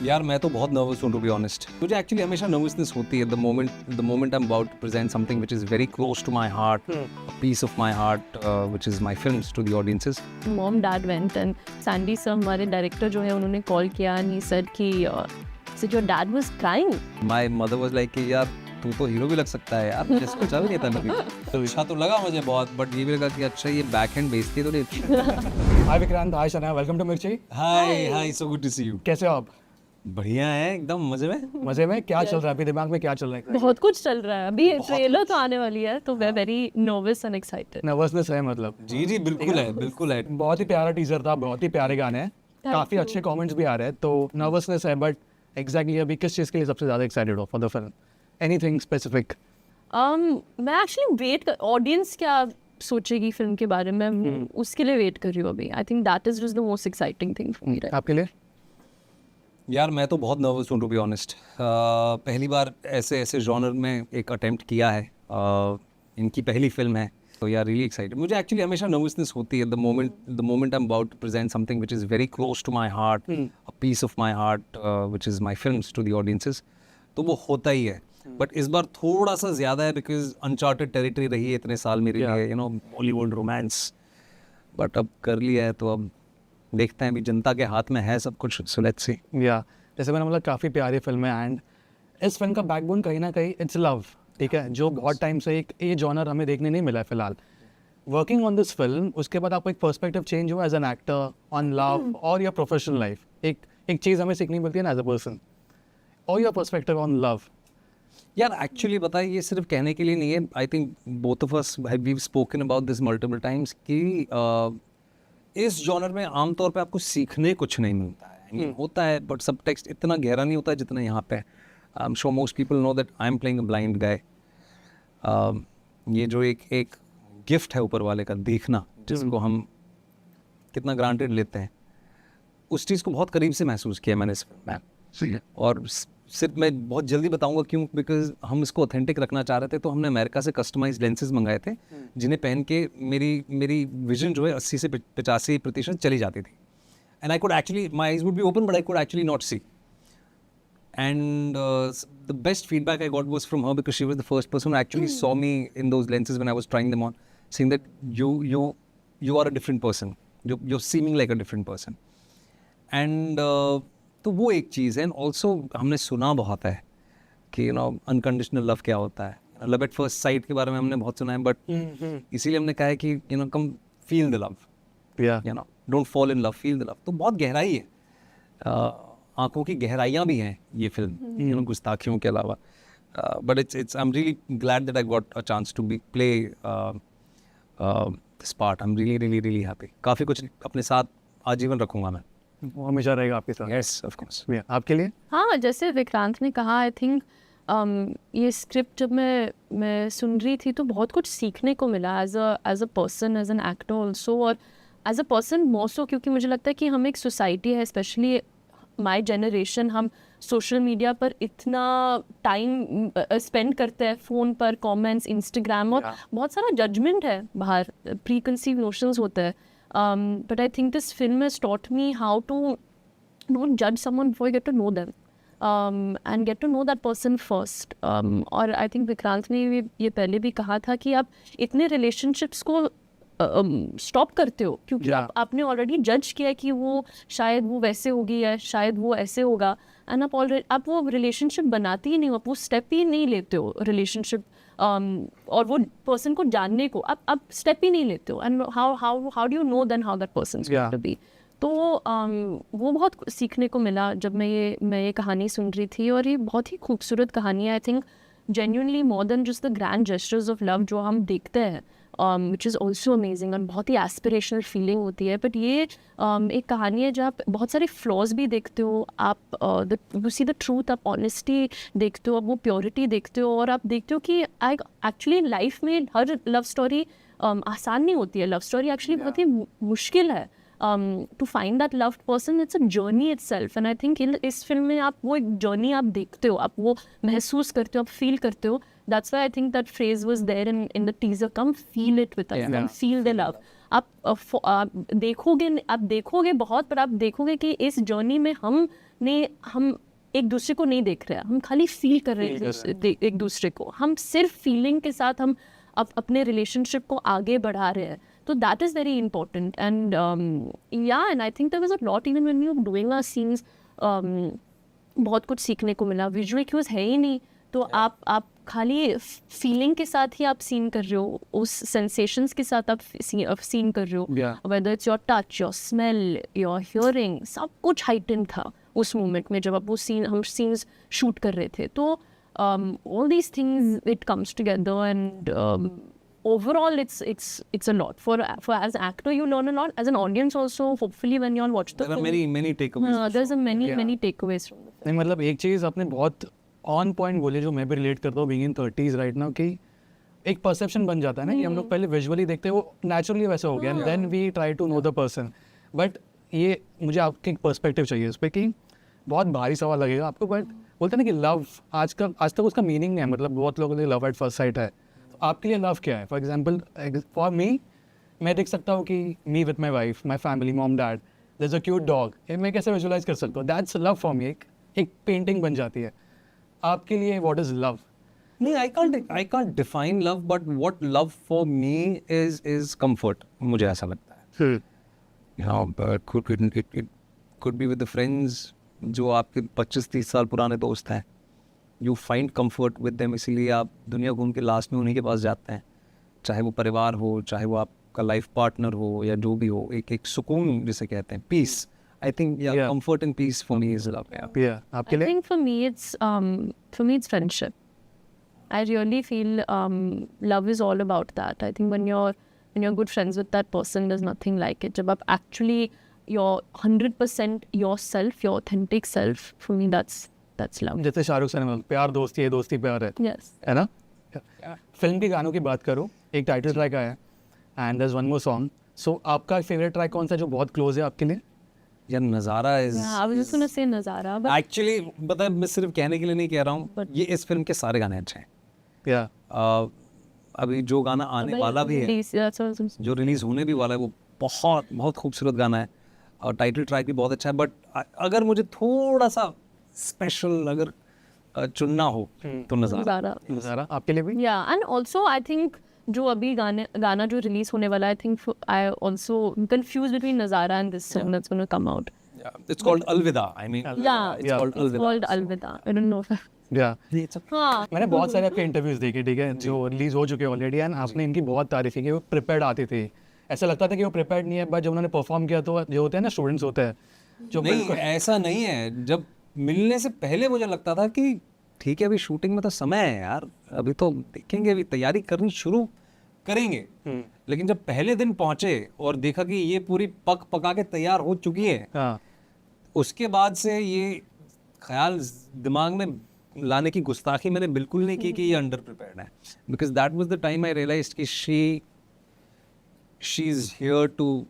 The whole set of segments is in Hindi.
यार मैं तो बहुत नर्वस हूँ टू बी ऑनेस्ट। मुझे एक्चुअली हमेशा नर्वसनेस होती है the moment I am about to present something which is very close to my heart, a piece of my heart, which is my films to the audiences. Mom dad went and Sandy sir हमारे डायरेक्टर जो है उन्होंने कॉल किया एंड ही सेड कि so your dad was crying. My mother was like कि यार तू तो हीरो भी लग सकता है यार, जिसको चल नहीं था कभी। तो अच्छा तो लगा मुझे बहुत, बट ये भी लगा कि अच्छा ये बैक हैंड बेचती है तो नहीं। Hi Vikrant, hi Sana, welcome to Mirchi. Hi so good to see you. कैसे हो आप? बढ़िया है एकदम मजे में। मजे में? क्या चल रहा है अभी दिमाग में, क्या चल रहा है? बहुत कुछ चल रहा है अभी, ट्रेलर तो आने वाली है तो we very nervous and excited. Nervousness है मतलब? जी बिल्कुल है, बिल्कुल है। बहुत ही प्यारा टीजर था, बहुत ही प्यारे गाने हैं, काफी अच्छे कमेंट्स भी आ रहे हैं, तो नर्वसनेस है। बट एग्जैक्टली अभी किस चीज़ के लिए सबसे ज़्यादा एक्साइटेड हो for the film? Anything specific? मैं एक्चुअली वेट कर, ऑडियंस क्या सोचेगी फिल्म के बारे में, उसके लिए वेट कर रही हूँ अभी। I think that is the most exciting thing for me. आपके लिए? यार मैं तो बहुत नर्वस हूँ टू बी ऑनेस्ट। पहली बार ऐसे जॉनर में एक अटेम्प्ट किया है। इनकी पहली फिल्म है तो यार रियली एक्साइटेड। मुझे एक्चुअली हमेशा नर्वसनेस होती है the moment I am about to present something which is very close to my heart, a piece of my heart, which is my films to the audiences. तो वो होता ही है, बट इस बार थोड़ा सा ज़्यादा है बिकॉज अनचार्टेड टेरिटरी रही है इतने साल मेरे लिए, you know, Bollywood romance. But अब कर लिया है तो अब देखते हैं, अभी जनता के हाथ में है सब कुछ, सो लेट्स सी। या जैसे मैंने बोला काफ़ी प्यारी फिल्म है, एंड इस फिल्म का बैकबोन कहीं ना कहीं इट्स लव, ठीक है, जो बहुत टाइम से एक ये जॉनर हमें देखने नहीं मिला है फिलहाल। वर्किंग ऑन दिस फिल्म, उसके बाद आपको एक पर्सपेक्टिव चेंज हुआ as an actor on love और योर प्रोफेशनल लाइफ? एक चीज़ हमें सीखनी मिलती है ना एज अ पर्सन, और योर पर्सपेक्टिव ऑन लव। यार एक्चुअली बताइए, ये सिर्फ कहने के लिए नहीं है। I think both of us have spoken about this multiple times कि इस जॉनर में आमतौर पे आपको सीखने कुछ नहीं मिलता है। I mean, होता है बट सब टेक्स्ट इतना गहरा नहीं होता है जितना यहाँ पे। I am sure most people know that I am playing a blind guy. ये जो एक गिफ्ट है ऊपर वाले का देखना, जिसको हम कितना ग्रांटेड लेते हैं, उस चीज़ को बहुत करीब से महसूस किया मैंने इस फिल्म में। और सिर्फ मैं बहुत जल्दी बताऊंगा क्यों, बिकॉज हम इसको ऑथेंटिक रखना चाह रहे थे, तो हमने अमेरिका से कस्टमाइज लेंसेज मंगाए थे, जिन्हें पहन के मेरी विजन जो है 80 से 85% चली जाती थी। And I could actually, my eyes would be open but I could actually not see. And the best feedback I got was from her because she was the first person who actually saw me in those lenses when I was trying them on, saying that you are a different person. You're seeming like a different person. And तो वो एक चीज़ है। And also हमने सुना बहुत है कि unconditional love क्या होता है, love at first sight के बारे में हमने बहुत सुना है, but इसीलिए हमने कहा है कि come feel the love. Don't fall in love, feel the love. तो बहुत गहराई है, आंखों की गहराइयाँ भी हैं ये फिल्म, गुस्ताखियों के अलावा। But it's I am really glad that I got a chance to be play this part. I am really happy. काफ़ी कुछ अपने साथ आजीवन रखूँगा मैं। वो हमेशा रहेगा आपके साथ? Yes of course. आपके लिए? हाँ, जैसे विक्रांत ने कहा, आई थिंक ये स्क्रिप्ट जब मैं सुन रही थी तो बहुत कुछ सीखने को मिला as a person, as an actor also, और as a person more so, क्योंकि मुझे लगता है कि हम एक सोसाइटी है, स्पेशली माई जनरेशन, हम सोशल मीडिया पर इतना टाइम स्पेंड करते हैं, फ़ोन पर कमेंट्स, इंस्टाग्राम, और बहुत सारा जजमेंट है बाहर, प्री कंसीव नोशंस होते हैं। But I think this film has taught me how to not जज someone before you get to know them, and get to know that person first. और आई थिंक विक्रांत ने ये पहले भी कहा था कि आप इतने रिलेशनशिप्स को स्टॉप करते हो क्योंकि आपने ऑलरेडी जज किया कि वो शायद वो वैसे होगी या शायद वो ऐसे होगा, एंड आप वो रिलेशनशिप बनाते ही नहीं हो, आप वो स्टेप ही नहीं लेते हो रिलेशनशिप और वो पर्सन को जानने को आप स्टेप ही नहीं लेते हो। And how do you know then how that person is going to be. तो वो बहुत सीखने को मिला जब मैं ये कहानी सुन रही थी, और ये बहुत ही खूबसूरत कहानी है। I think genuinely more than just the grand gestures of love जो हम देखते हैं, विच इज़ ऑल्सो अमेजिंग, और बहुत ही एस्पिरेशनल फीलिंग होती है। बट ये एक कहानी है जहाँ आप बहुत सारे फ्लॉज भी देखते हो, आप यू सी द ट्रूथ, आप ऑनेस्टी देखते हो, आप वो प्योरिटी देखते हो, और आप देखते हो कि एक्चुअली लाइफ में हर लव स्टोरी आसान नहीं होती है। लव स्टोरी एक्चुअली बहुत ही मुश्किल है। To find that loved person, it's a journey itself, and I think इस फिल्म में आप वो एक जर्नी आप देखते हो, आप वो महसूस करते हो, आप फील करते हो। That's why I think that phrase was there in the teaser, come feel it with us, come feel the love. आप देखोगे बहुत, पर आप देखोगे कि इस जर्नी में हम एक दूसरे को नहीं देख रहे हैं, हम खाली फील कर रहे हैं एक दूसरे को, हम सिर्फ फीलिंग के साथ हम अपने रिलेशनशिप को आगे बढ़ा रहे हैं. तो that is very important. And and I think there was a lot even when we were doing our scenes. बहुत कुछ सीखने को मिला. विजुअल क्यूज है ही नहीं, तो आप खाली फीलिंग के साथ ही आप सीन कर रहे हो, उस सेंसेशंस के साथ आप सीन कर रहे हो. Whether it's your touch, your smell, your hearing, सब कुछ हाइटन था उस मोमेंट में जब आप वो हम सीन्स शूट कर रहे थे. तो all these things it comes together and overall it's a lot for as an actor you learn a lot, as an audience also hopefully when you all watch the There are film. many takeaways. There's a many takeaways from the film. नहीं मतलब एक चीज़ आपने बहुत ऑन पॉइंट बोली जो मैं भी रिलेट करता हूँ being in 30s right now, कि एक परसेप्शन बन जाता है ना कि हम लोग पहले विजुअली देखते हैं, वो नेचुरली वैसे हो गया and then we try to know the person. But ये मुझे आपके एक पर्सपेक्टिव चाहिए उस पर कि बहुत भारी सवाल लगेगा आपको, बट बोलते हैं ना कि लव आज तक उसका मीनिंग नहीं है. मतलब बहुत लोगों के लिए लव एट फर्स्ट साइट है. तो आपके लिए लव क्या है? फॉर एग्जाम्पल फॉर मी, मैं देख सकता हूँ कि me with my wife, my family, mom dad, there is a cute dog, मैं कैसे विजुअलाइज कर सकता हूँ? That's love for me. एक पेंटिंग बन जाती है. आपके लिए व्हाट इज लव? नहीं, I can't define love, but what love for me is comfort. मुझे ऐसा लगता है. You know, but it could be with the friends जो आपके 25-30 साल पुराने दोस्त हैं. You find comfort with them, इसीलिए आप दुनिया घूम के लास्ट में उन्हीं के पास जाते हैं. चाहे वो परिवार हो, चाहे वो आपका लाइफ पार्टनर हो या जो भी हो, एक सुकून जिसे कहते हैं, piece. I think comfort and peace for me is love. Yeah. आपके I लिए? think for me it's friendship. I really feel love is all about that. I think when you're good friends with that person, there's nothing like it. जब आप actually you're 100% yourself, your authentic self, for me that's love. जैसे शाहरुख खान ने प्यार दोस्ती है, दोस्ती प्यार है, Yes. है ना? फिल्म के गानों की बात करो, एक टाइटल ट्रैक आया and there is one more song. So आपका फेवरेट ट्रैक कौन सा है जो बहुत क्लोज है आपके लिए? या नज़ारा is Yeah, I was just gonna say Nazara, but actually, पता है, मैं सिर्फ कहने के लिए नहीं कह रहा हूँ, But- ये इस फिल्म के सारे गाने अच्छे हैं. या अभी जो गाना आने वाला भी है, Release, that's what I was gonna say. जो रिलीज होने भी वाला है, वो बहुत बहुत खूबसूरत गाना है और टाइटल ट्रैक भी बहुत अच्छा है. बट अगर मुझे थोड़ा सा स्पेशल अगर चुनना हो तो नज़ारा. Nazara. नज़ारा आपके लिए भी? Yeah, and also I think जो अभी गाना जो रिलीज होने वाला है, I think I also confused between Nazara and this song that's gonna come out. It's called Alvida. I mean, Yeah, it's called it's Alvida. called Alvida. I don't know if या हाँ. मैंने बहुत सारे आपके इंटरव्यूज देखे, ठीक है, जो रिलीज हो चुके हैं ऑलरेडी, एंड आपने इनकी बहुत तारीफ की कि वो प्रिपेयर्ड आती थी. ऐसा लगता था कि वो प्रिपेयर्ड नहीं है, बट जब उन्होंने परफॉर्म किया तो जो होते हैं ना स्टूडेंट्स होते हैं जो नहीं, ऐसा नहीं है. जब मिलने से पहले मुझे लगता था कि ठीक है, अभी शूटिंग में तो समय है यार, अभी तो देखेंगे, अभी तैयारी करनी शुरू करेंगे. लेकिन जब पहले दिन पहुंचे और देखा कि ये पूरी पका के तैयार हो चुकी है, हाँ उसके बाद से ये ख्याल दिमाग में लाने की गुस्ताखी मैंने बिल्कुल नहीं की कि ये अंडर प्रिपेयर्ड है. Because that was the time I realised कि she is here to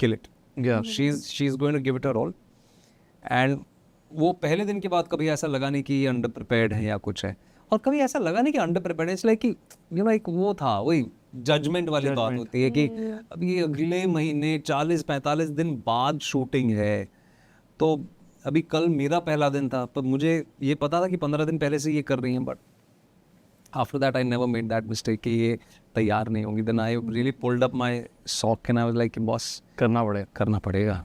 kill it. या she is going to give it her all. And वो पहले दिन के बाद कभी ऐसा लगा नहीं कि ये अंडर प्रिपेयर्ड है या कुछ है, और कभी ऐसा लगा नहीं कि अंडर प्रिपेयर्ड है. इसलिए कि यू नो एक वो था, वही जजमेंट वाली बात होती है कि अब ये अगले महीने 40-45 दिन बाद शूटिंग है, तो अभी कल मेरा पहला दिन था, पर मुझे ये पता था कि 15 दिन पहले से ये कर रही हैं. But after that I never made that mistake कि ये तैयार नहीं होंगी. Then I really pulled up my sock and I was like कि बॉस करना पड़ेगा.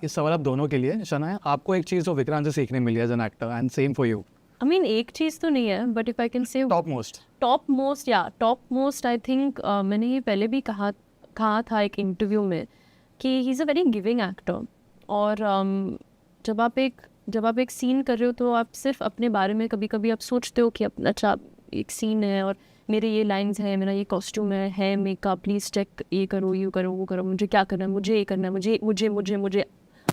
ये सवाल आप दोनों के लिए. शनाया, आपको एक चीज़ जो विक्रांत से सीखने मिली as an actor, and same for you? I mean एक चीज़ तो नहीं है, but if I can say top most top most I think मैंने ये पहले भी कहा था एक इंटरव्यू में कि he is a very giving actor. और जब आप एक सीन कर रहे हो तो आप सिर्फ अपने बारे में कभी कभी आप सोचते हो कि अपना अच्छा एक सीन है और मेरे ये लाइंस हैं, मेरा ये कॉस्ट्यूम है मेकअप, प्लीज़ चेक, ये करो, वो करो, मुझे क्या करना है, मुझे ये करना है, मुझे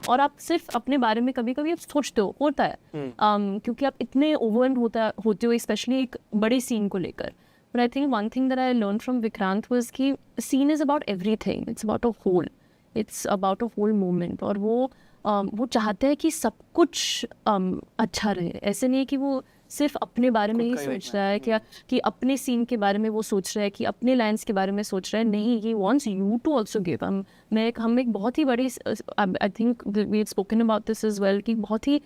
और आप सिर्फ अपने बारे में कभी कभी आप सोचते हो, होता है क्योंकि आप इतने ओवरवेल्म्ड होते हो स्पेशली एक बड़े सीन को लेकर. But I think one thing that I learn from Vikrant was कि scene is about everything, it's about a whole moment. और वो चाहते हैं कि सब कुछ अच्छा रहे. ऐसे नहीं है कि वो सिर्फ अपने बारे में ही सोच रहा है, क्या कि अपने सीन के बारे में वो सोच रहा है, कि अपने लाइन्स के बारे में सोच रहा है. नहीं, he wants you to also give. हम एक बहुत ही बड़ी, I think we have spoken about this as well, कि बहुत ही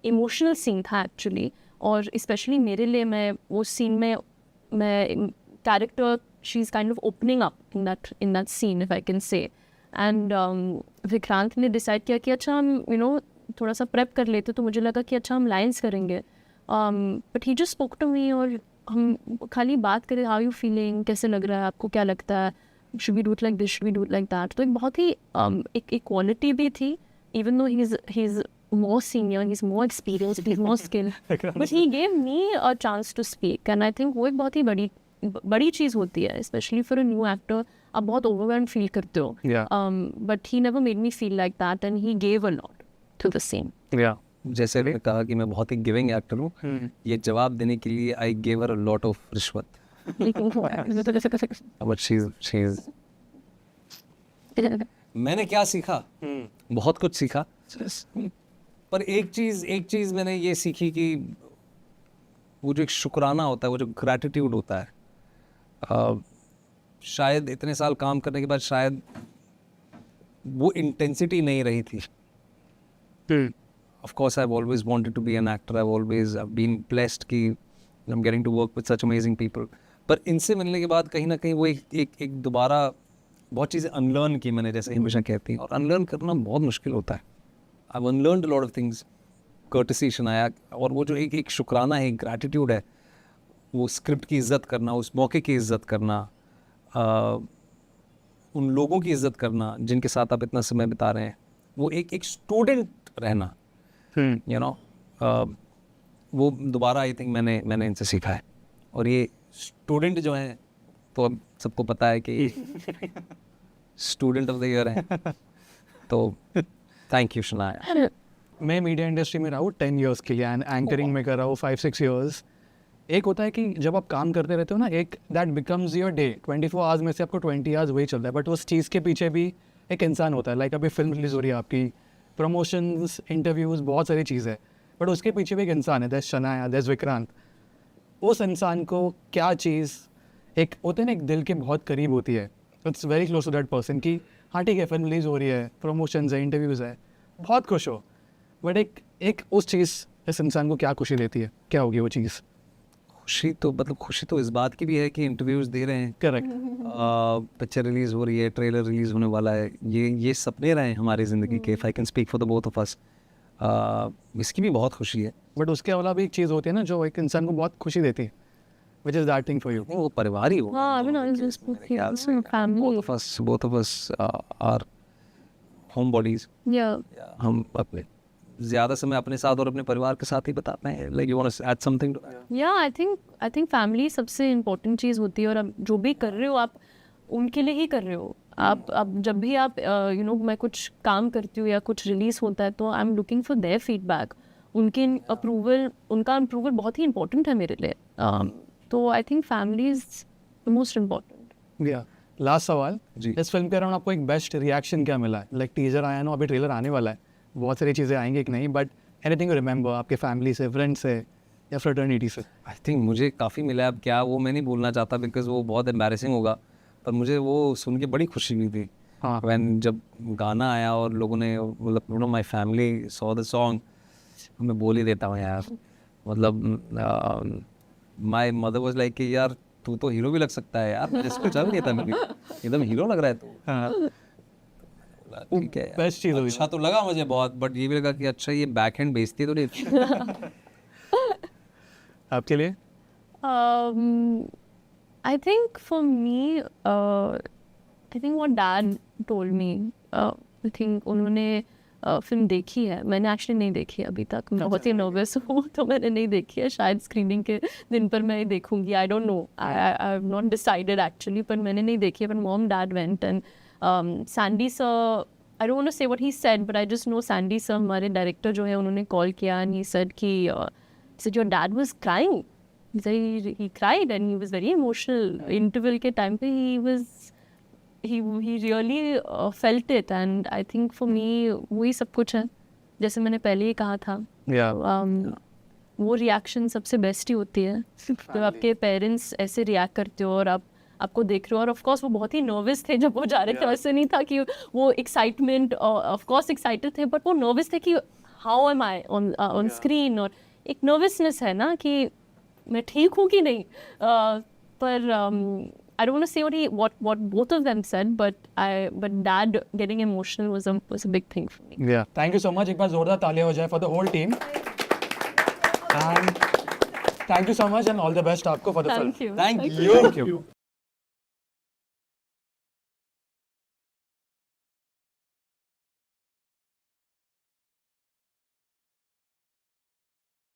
इमोशनल सीन था एक्चुअली. और स्पेशली मेरे लिए, मैं वो सीन में, मैं character, she is kind of opening up in that scene, if I can say. And Vikrant ने डिसाइड किया कि अच्छा हम थोड़ा सा प्रेप कर लेते, तो मुझे लगा कि अच्छा हम लाइन्स करेंगे. But he just spoke to me, और हम खाली बात करें, हाउ यू फीलिंग, कैसे लग रहा है आपको, क्या लगता है, should we do it like this, should we do it like that. तो एक बहुत ही एक क्वालिटी भी थी, even though he is more senior, he's more experienced, he's more skilled, but he gave me a chance to speak, and I think वो एक बहुत ही बड़ी चीज़ होती है, especially for a new actor. आप बहुत overwhelmed feel करते हो, but he never made me feel like that, and he gave a lot to the scene. जैसे मैंने कहा कि मैं बहुत ही गिविंग एक्टर हूँ, ये जवाब देने के लिए I gave her a lot of रिश्वत. बट शी इज मैंने क्या सीखा? बहुत कुछ सीखा. पर एक चीज़ मैंने ये सीखी कि वो जो एक शुक्राना होता है, वो जो ग्रैटिट्यूड होता है, शायद इतने साल काम करने के बाद शायद वो इंटेंसिटी नहीं रही थी. Of course, I've always wanted to be an actor. I've been blessed कि I'm getting to work with such amazing people. पर इनसे मिलने के बाद कहीं ना कहीं वो एक दोबारा बहुत चीज़ें अनलर्न की मैंने, जैसे हमेशा कहती हैं, और अनलर्न करना बहुत मुश्किल होता है. I've unlearned a lot of things. courtesy Shanaya, और वो जो एक शुक्राना है, एक ग्रैटिट्यूड है, वो स्क्रिप्ट की इज़्ज़त करना, उस मौके की इज़्ज़त करना, उन लोगों की इज़्ज़त करना जिनके साथ आप इतना समय बिता रहे हैं, वो एक स्टूडेंट रहना, यू नो, वो दोबारा आई थिंक मैंने इनसे सीखा है. और ये स्टूडेंट जो हैं, तो अब सबको पता है कि स्टूडेंट ऑफ द ईयर है. तो थैंक यू शनाया. मैं मीडिया इंडस्ट्री में रहा हूँ 10 years के लिए, एंड एंकरिंग में कर रहा हूँ 5-6 years. एक होता है कि जब आप काम करते रहते हो ना, एक that becomes your day. 24 hours में से आपको 20 hours वही चलता है, बट उस चीज़ के पीछे भी एक इंसान होता है. लाइक अभी फिल्म रिलीज़ हो रही है आपकी, प्रमोशंस, इंटरव्यूज़, बहुत सारी चीज़ें है, बट उसके पीछे भी एक इंसान है. That's Shanaya, that's Vikrant. उस इंसान को क्या चीज़ एक होते हैं ना, एक दिल के बहुत करीब होती है. It's very close to that person कि हाँ ठीक है, फिल्म रिलीज़ हो रही है, प्रमोशंस है, इंटरव्यूज़ है, बहुत खुश हो, बट एक उस चीज़ इस इंसान को क्या खुशी देती है, क्या होगी वो चीज़? खुशी तो इस बात की भी है कि इंटरव्यूज़ दे रहे हैं. करेक्ट. पिक्चर रिलीज़ हो रही है, ट्रेलर रिलीज़ होने वाला है. ये सपने रहे हैं हमारी ज़िंदगी के. If I can speak for the both of अस, इसकी भी बहुत खुशी है. बट उसके अलावा भी एक चीज़ होती है ना जो एक इंसान को बहुत खुशी देती है, which is that thing for you. वो परिवार ही होगा. हाँ, I mean, I was just family. both of us are home bodies. Yeah. हम अपने ज़्यादा समय अपने साथ और अपने परिवार के साथ ही बताते हैं. Like you want to add something to that? Yeah, I think family सबसे इम्पोर्टेंट चीज़ होती है. और अब जो भी कर रहे हो आप, उनके लिए ही कर रहे हो. आप अब जब भी आप मैं कुछ काम करती हूँ या कुछ रिलीज़ होता है, तो I am looking for their feedback. उनका अप्रूवल बहुत ही इम्पोर्टेंट है मेरे लिए. तो I think family is the most important. या लास्ट सवाल जी. इस फिल्म के अराउंड आपको एक बेस्ट रिएक्शन क्या मिला है? लाइक टीजर आया ना, अभी ट्रेलर आने वाला है, बहुत सारी चीज़ें आएंगी कि नहीं, बट एनीथिंग यू रिमेंबर आपके फैमिली से, फ्रेंड से, या फ्रेटर्निटी से? आई थिंक मुझे काफ़ी मिला है. अब क्या वो मैं नहीं बोलना चाहता बिकॉज वो बहुत एम्बैरेसिंग होगा, पर मुझे वो सुन के बड़ी खुशी हुई थी. हाँ. वैन जब गाना आया और लोगों ने, मतलब my family saw the song, मैं बोल ही देता हूँ यार. मतलब माई मदर वॉज लाइक कि यार तू तो हीरो भी लग सकता है यार. जिसको चल नहीं था, मेरी एकदम हीरो लग रहा है तू. हाँ. ठीक है, बेस्ट चीज़ हुई. अच्छा तो लगा मुझे बहुत, बट ये भी लगा कि अच्छा ये बैक हैंड बेचती तो नहीं. आपके लिए? I think for me, I think what dad told me, I think उन्होंने फिल्म देखी है. मैंने एक्चुअली नहीं देखी है अभी तक. मैं बहुत ही नर्वस हूँ, तो मैंने नहीं देखी है. शायद स्क्रीनिंग के दिन पर मैं देखूंगी. I don't know, I have not decided actually, पर मैंने नहीं देखी है. पर mom dad went, and Sandy sir, I don't want to say what he said, but I just know Sandy sir, हमारे डायरेक्टर जो है, उन्होंने कॉल किया एंड ही सेड कि your dad was crying. He cried and he was very emotional. Interval के time पे he really felt it, and I think for me वही सब कुछ है, जैसे मैंने पहले ही कहा था. Yeah. वो रिएक्शन सबसे बेस्ट ही होती है जब आपके पेरेंट्स ऐसे रिएक्ट करते हो और आपको देख रहे हो। और ऑफ कोर्स वो बहुत ही नर्वस थे जब वो जा रहे थे, ऐसे नहीं था कि वो एक्साइटमेंट, ऑफ कोर्स एक्साइटेड थे बट वो नर्वस थे कि how am I on screen, और एक नर्वसनेस है ना कि मैं ठीक हूँ कि नहीं। पर I don't want to say what both of them said, but Dad getting emotional was a big thing for me. Yeah. Thank you so much. एक बार जोरदार तालियां हो जाए for the whole team. And thank you so much and all the best आपको for the film. Thank you. Thank Thank you. Thank you.